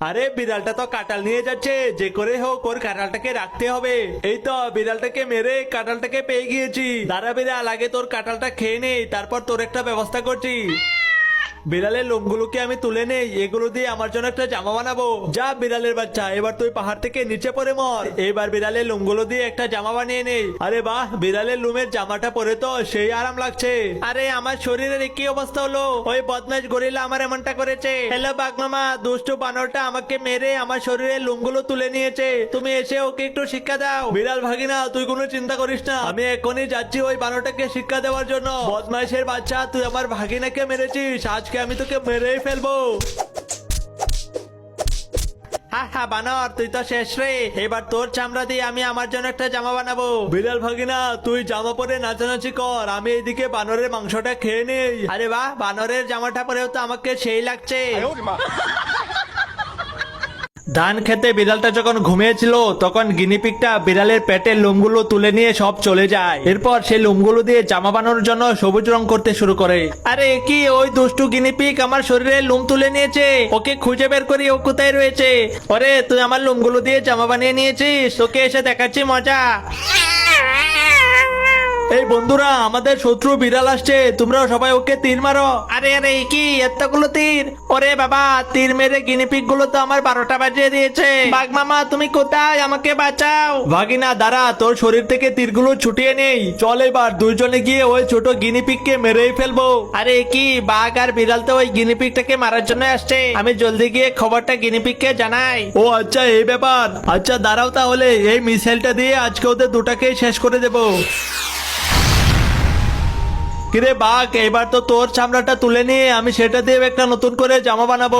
আরে বিড়ালটা তো কাঁঠাল নিয়ে যাচ্ছে, যে করে হোক ওর কাঁঠালটাকে রাখতে হবে। এই তো বিড়ালটাকে মেরে কাঁঠালটাকে পেয়ে গিয়েছি। দাঁড়া বিড়াল, আগে তোর কাঁঠালটা খেয়ে নেই, তারপর তোর একটা ব্যবস্থা করছি। বিড়ালের লোমগুলোকে আমি তুলে নেই, এগুলো দিয়ে আমার জন্য একটা জামা বানাবো। যা বিড়ালের বাচ্চা, এবার তুই পাহাড় থেকে নিচে পড়ে মর। এবার বিড়ালের লোমগুলো দিয়ে একটা জামা বানিয়ে নেই। আরে বাহ, বিড়ালের লোমের জামাটা পরে তো সেই আরাম লাগছে। আরে আমার শরীরের কি অবস্থা হলো? ওই বদমাইশ গরিলা আমার এমনটা করেছে। হ্যালো বাঘ মামা, দুষ্টু বানরটা আমাকে মেরে আমার শরীরের লোমগুলো তুলে নিয়েছে। তুমি এসে ওকে একটু শিক্ষা দাও। বিড়াল ভাগিনা, তুই কোনো চিন্তা করিস না, আমি এখনই যাচ্ছি ওই বানরটাকে শিক্ষা দেওয়ার জন্য। বদমাইশের বাচ্চা, তুই আমার ভাগিনাকে মেরেছিস, আজকে আমি তোকে মেরেই ফেলবো। হা হা বানর, তুই তো শেষ রে। এবার তোর চামড়া দিয়ে আমি আমার জন্য একটা জামা বানাবো। বিড়াল ভাগিনা, তুই জামা পরে নাচানাচি কর, আমি এইদিকে বানরের মাংসটা খেয়ে নেই। আরে বাহ, বানরের জামাটা পরেও তো আমাকে সেই লাগছে। ধান খেতে বিড়ালটা যখন ঘুমিয়েছিল, তখন গিনিপিগটা বিড়ালের পেটের লোমগুলো তুলে নিয়ে সব চলে যায়। এরপর সেই লোমগুলো দিয়ে জামা বানানোর জন্য সবুজ রং করতে শুরু করে। আরে কি, ওই দুষ্টু গিনিপিগ আমার শরীরের লোম তুলে নিয়েছে। ওকে খুঁজে বের করি, ও কোথায় রয়েছে। ওরে, তুই আমার লোমগুলো দিয়ে জামা বানিয়ে নিয়েছিস, তোকে এসে দেখাচ্ছি মজা। এই বন্ধুরা, আমাদের শত্রু বিড়াল আসছে, তোমরা সবাই ওকে তীর মারো। আরে আরে কি এতগুলো তীর? ওরে বাবা, তীর মেরে গিনিপিগ গুলো তো আমার 12টা বাজিয়ে দিয়েছে। বাঘ মামা, তুমি কোথায়? আমাকে বাঁচাও। ভাগিনা দাঁড়া, তোর শরীর থেকে তীরগুলো ছুটিয়ে নেই। চল এবার দুইজনে গিয়ে ওই ছোট গিনিপিগকে মেরেই ফেলবো। আরে কি, বাঘ আর বিড়াল তো ওই গিনিপিগটাকে মারার জন্য আসছে। আমি জলদি গিয়ে খবরটা গিনিপিগকে জানাই। ও আচ্ছা, এই ব্যাপার। আচ্ছা দাঁড়াও, তাহলে এই মিসাইলটা দিয়ে আজকে ওদের দুটাকেই শেষ করে দেবো। কিরে বাঘ, এবার তো তোর চামড়াটা তুলে নিয়ে আমি সেটা দিয়ে একটা নতুন করে জামা বানাবো।